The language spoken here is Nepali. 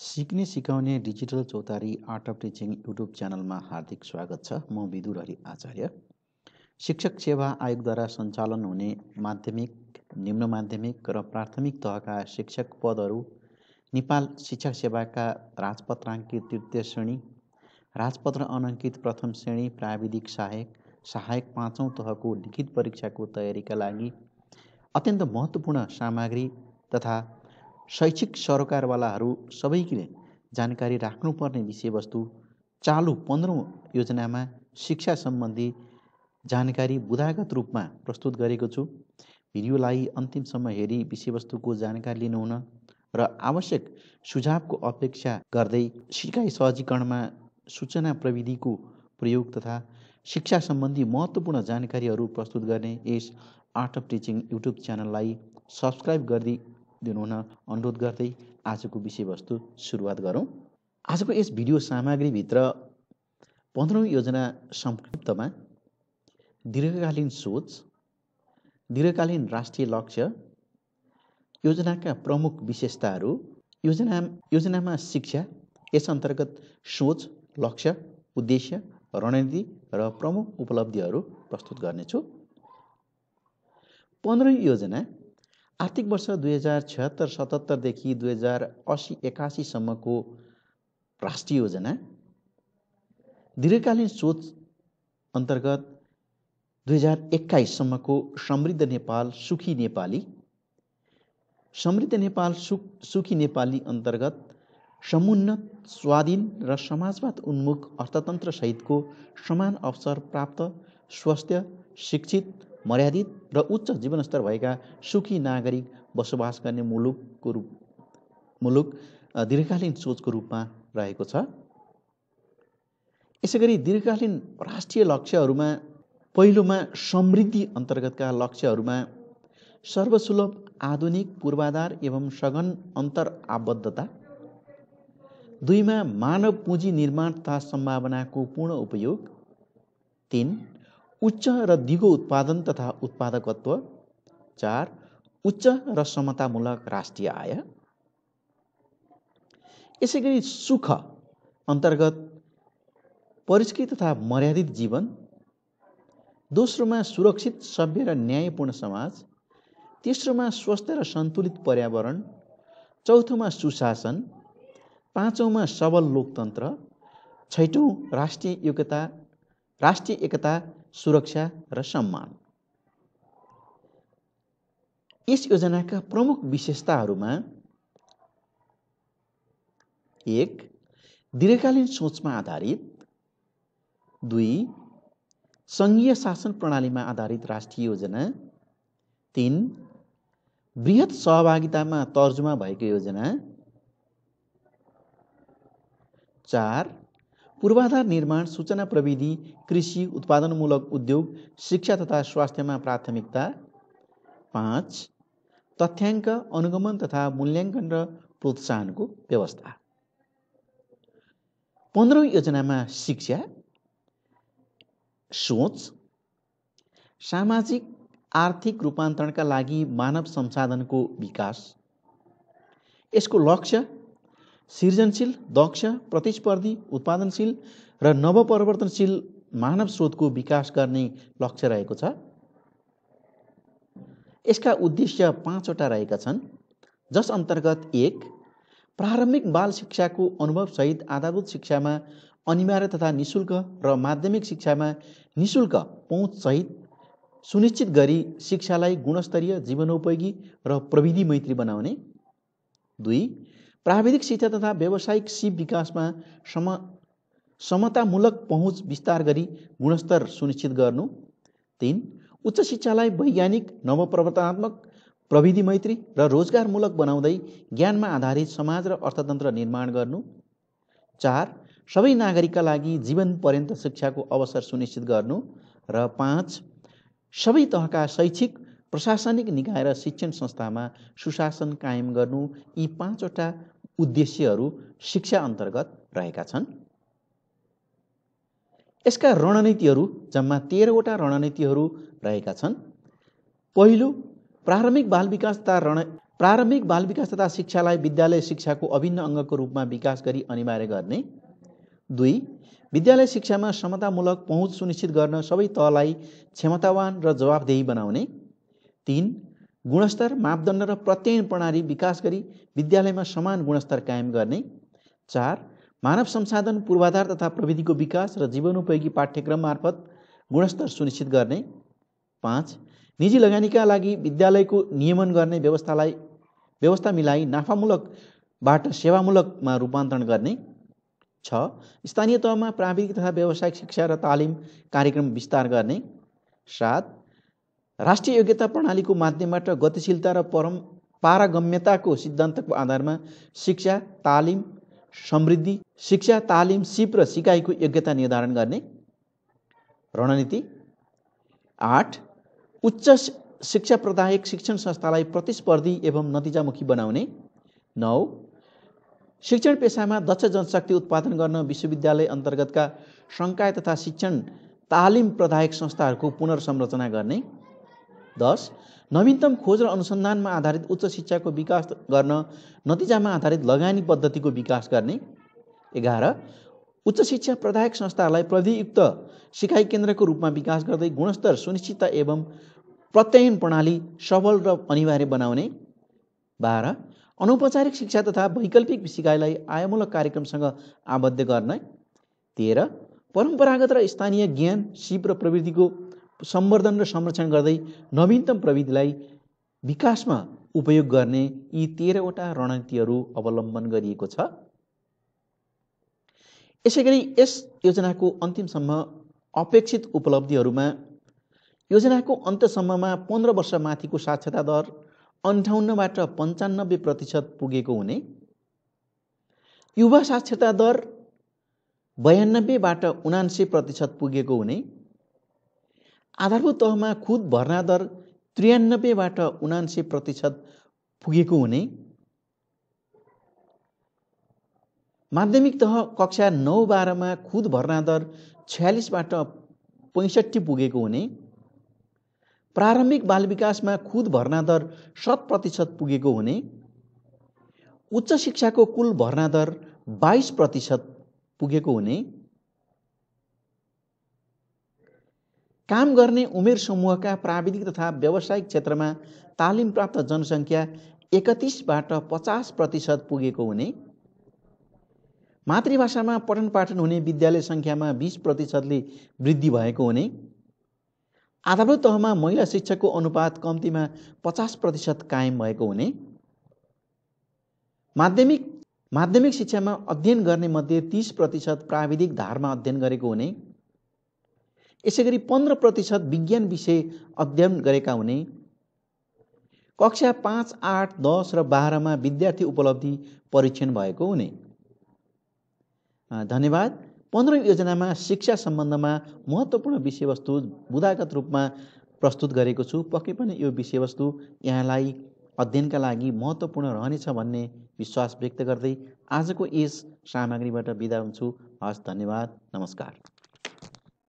सिक्ने सिकाउने डिजिटल चौतारी आर्ट अफ टिचिङ युट्युब च्यानलमा हार्दिक स्वागत छ। म विदुर हरि आचार्य। शिक्षक सेवा आयोगद्वारा सञ्चालन हुने माध्यमिक, निम्न माध्यमिक र प्राथमिक तहका शिक्षक पदहरू नेपाल शिक्षा सेवाका राजपत्राङ्कित तृतीय श्रेणी, राजपत्र अनङ्कित प्रथम श्रेणी, प्राविधिक सहायक, सहायक 5औं तहको लिखित परीक्षाको तयारीका लागि अत्यन्त महत्त्वपूर्ण सामग्री तथा शैक्षिक सरोकारवालाहरू सबैले जानकारी राख्नुपर्ने विषयवस्तु चालु 15औं योजनामा शिक्षा सम्बन्धी जानकारी बुदागत रूपमा प्रस्तुत गरेको छु। भिडियोलाई अन्तिमसम्म हेरी विषयवस्तुको जानकारी लिनुहुन र आवश्यक सुझावको अपेक्षा गर्दै सिकाइ सहजीकरणमा सूचना प्रविधिको प्रयोग तथा शिक्षा सम्बन्धी महत्त्वपूर्ण जानकारीहरू प्रस्तुत गर्ने यस आर्ट अफ टिचिङ युट्युब च्यानललाई सब्सक्राइब गरिदिनुहुन अनुरोध गर्दै आजको विषयवस्तु सुरुवात गरौँ। आजको यस भिडियो सामग्रीभित्र 15औं योजना संक्षिप्तमा दीर्घकालीन सोच, दीर्घकालीन राष्ट्रिय लक्ष्य, योजनाका प्रमुख विशेषताहरू, योजनामा शिक्षा, यस अन्तर्गत सोच, लक्ष्य, उद्देश्य, रणनीति र प्रमुख उपलब्धिहरू प्रस्तुत गर्नेछु। 15औं योजना आर्थिक वर्ष 2076-77 देखि 2080-81 सम्मको राष्ट्रिय योजना। दीर्घकालीन सोच अन्तर्गत 2021 सम्मको समृद्ध नेपाल सुखी नेपाली, समृद्ध नेपाल सुखी नेपाली अन्तर्गत समुन्नत, स्वाधीन र समाजवाद उन्मुख अर्थतन्त्र सहितको समान अवसर प्राप्त, स्वस्थ, शिक्षित, मर्यादित र उच्च जीवनस्तर भएका सुखी नागरिक बसोबास गर्ने मुलुक दीर्घकालीन सोचको रूपमा रहेको छ। यसैगरी दीर्घकालीन राष्ट्रिय लक्ष्यहरूमा पहिलोमा समृद्धि अन्तर्गतका लक्ष्यहरूमा सर्वसुलभ, आधुनिक, पूर्वाधार एवं सघन अन्तर आबद्धता। 2मा मानव पुँजी निर्माण तथा सम्भावनाको पूर्ण उपयोग। 3 उच्च र दिगो उत्पादन तथा उत्पादकत्व। 4 उच्च र समतामूलक राष्ट्रिय आय। यसैगरी सुख अन्तर्गत परिष्कृत तथा मर्यादित जीवन। दोस्रोमा सुरक्षित, सभ्य र न्यायपूर्ण समाज। तेस्रोमा स्वस्थ र सन्तुलित पर्यावरण। चौथोमा सुशासन। 5औंमा सबल लोकतन्त्र। 6औं राष्ट्रिय एकता, सुरक्षा र सम्मान। यस योजनाका प्रमुख विशेषताहरूमा 1 दीर्घकालीन सोचमा आधारित। 2 सङ्घीय शासन प्रणालीमा आधारित राष्ट्रिय योजना। 3 बृहत सहभागितामा तर्जुमा भएको योजना। 4 पूर्वाधार निर्माण, सूचना प्रविधि, कृषि, उत्पादनमूलक उद्योग, शिक्षा तथा स्वास्थ्यमा प्राथमिकता। 5 तथ्याङ्क, अनुगमन तथा मूल्याङ्कन र प्रोत्साहनको व्यवस्था। 15औं योजनामा शिक्षा, सोच, सामाजिक आर्थिक रूपान्तरणका लागि मानव संसाधनको विकास। यसको लक्ष्य सृजनशील, दक्ष, प्रतिस्पर्धी, उत्पादनशील र नवपरिवर्तनशील मानव स्रोतको विकास गर्ने लक्ष्य रहेको छ। यसका उद्देश्य 5वटा रहेका छन्, जस अन्तर्गत 1 प्रारम्भिक बाल शिक्षाको अनुभवसहित आधारभूत शिक्षामा अनिवार्य तथा निशुल्क र माध्यमिक शिक्षामा निशुल्क पहुँचसहित सुनिश्चित गरी शिक्षालाई गुणस्तरीय, जीवनोपयोगी र प्रविधि मैत्री बनाउने। 2 प्राविधिक शिक्षा तथा व्यावसायिक सिप विकासमा समतामूलक पहुँच विस्तार गरी गुणस्तर सुनिश्चित गर्नु। 3 उच्च शिक्षालाई वैज्ञानिक, नवप्रवर्तनात्मक, प्रविधि मैत्री र रोजगारमूलक बनाउँदै ज्ञानमा आधारित समाज र अर्थतन्त्र निर्माण गर्नु। 4 सबै नागरिकका लागि जीवन पर्यन्त शिक्षाको अवसर सुनिश्चित गर्नु। र 5 सबै तहका शैक्षिक, प्रशासनिक निकाय र शिक्षण संस्थामा सुशासन कायम गर्नु। यी 5वटा उद्देश्यहरू शिक्षा अन्तर्गत रहेका छन्। यसका रणनीतिहरू जम्मा 13वटा रणनीतिहरू रहेका छन्। पहिलो प्रारम्भिक बाल विकास तथा प्रारम्भिक बाल विकास तथा शिक्षालाई विद्यालय शिक्षाको अभिन्न अङ्गको रूपमा विकास गरी अनिवार्य गर्ने। 2. विद्यालय शिक्षामा समतामूलक पहुँच सुनिश्चित गर्न सबै तहलाई क्षमतावान र जवाफदेही बनाउने। 3. गुणस्तर, मापदण्ड र प्रत्ययन प्रणाली विकास गरी विद्यालयमा समान गुणस्तर कायम गर्ने। 4. मानव संसाधन पूर्वाधार तथा प्रविधिको विकास र जीवनोपयोगी पाठ्यक्रम मार्फत गुणस्तर सुनिश्चित गर्ने। 5. निजी लगानीका लागि विद्यालयको नियमन गर्ने व्यवस्था मिलाई नाफामूलकबाट सेवामूलकमा रूपान्तरण गर्ने। 6. स्थानीय तहमा प्राविधिक तथा व्यावसायिक शिक्षा र तालिम कार्यक्रम विस्तार गर्ने। 7. राष्ट्रिय योग्यता प्रणालीको माध्यमबाट गतिशीलता र पारगम्यताको सिद्धान्तको आधारमा शिक्षा, तालिम, समृद्धि, सिप र सिकाइको योग्यता निर्धारण गर्ने। रणनीति। 8. उच्च शिक्षा प्रदायक शिक्षण संस्थालाई प्रतिस्पर्धी एवं नतिजामुखी बनाउने। 9. शिक्षण पेसामा दक्ष जनशक्ति उत्पादन गर्न विश्वविद्यालय अन्तर्गतका संकाय तथा शिक्षण तालिम प्रदायक संस्थाहरूको पुनर्संरचना गर्ने। 10. नवीनतम खोज र अनुसन्धानमा आधारित उच्च शिक्षाको विकास गर्न नतिजामा आधारित लगानी पद्धतिको विकास गर्ने। 11. उच्च शिक्षा प्रदायक संस्थाहरूलाई प्रविधियुक्त सिकाइ केन्द्रको रूपमा विकास गर्दै गुणस्तर, सुनिश्चितता एवं प्रत्ययन प्रणाली सबल र अनिवार्य बनाउने। 12. अनौपचारिक शिक्षा तथा वैकल्पिक सिकाइलाई आयमूलक कार्यक्रमसँग आबद्ध गर्ने। 13. परम्परागत र स्थानीय ज्ञान, सिप र प्रविधिको सम्वर्धन र संरक्षण गर्दै नवीनतम प्रविधिलाई विकासमा उपयोग गर्ने। यी 13 वटा रणनीतिहरू अवलम्बन गरिएको छ। यसैगरी यस योजनाको अन्तिमसम्म अपेक्षित उपलब्धिहरूमा योजनाको अन्त्यसम्ममा 15 वर्ष माथिको साक्षरता दर 58बाट 95% पुगेको हुने, युवा साक्षरता दर 92बाट 79% पुगेको हुने, आधारभूत तहमा खुद भर्ना दर 93बाट 79% पुगेको हुने, माध्यमिक तह कक्षा 9-12मा खुद भर्ना दर 46बाट 65 पुगेको हुने, प्रारम्भिक बाल विकासमा खुद भर्ना दर 100% पुगेको हुने, उच्च शिक्षाको कुल भर्ना दर 22% पुगेको हुने, काम गर्ने उमेर समूहका प्राविधिक तथा व्यावसायिक क्षेत्रमा तालिम प्राप्त जनसङ्ख्या 31बाट 50% पुगेको हुने, मातृभाषामा पठन पाठन हुने विद्यालय सङ्ख्यामा 20%ले वृद्धि भएको हुने, आधारभूत तहमा महिला शिक्षकको अनुपात कम्तीमा 50% कायम भएको हुने, माध्यमिक शिक्षामा अध्ययन गर्ने मध्ये 30% प्राविधिक धारमा अध्ययन गरेको हुने, यसैगरी 15% विज्ञान विषय अध्ययन गरेका हुने, कक्षा 5, 8, 10 र 12मा विद्यार्थी उपलब्धि परीक्षण भएको हुने। धन्यवाद। 15औं योजनामा शिक्षा सम्बन्धमा महत्त्वपूर्ण विषयवस्तु बुदागत रूपमा प्रस्तुत गरेको छु। पक्कै पनि यो विषयवस्तु यहाँलाई अध्ययनका लागि महत्त्वपूर्ण रहनेछ भन्ने विश्वास व्यक्त गर्दै आजको यस सामग्रीबाट बिदा हुन्छु। हस्, धन्यवाद, नमस्कार।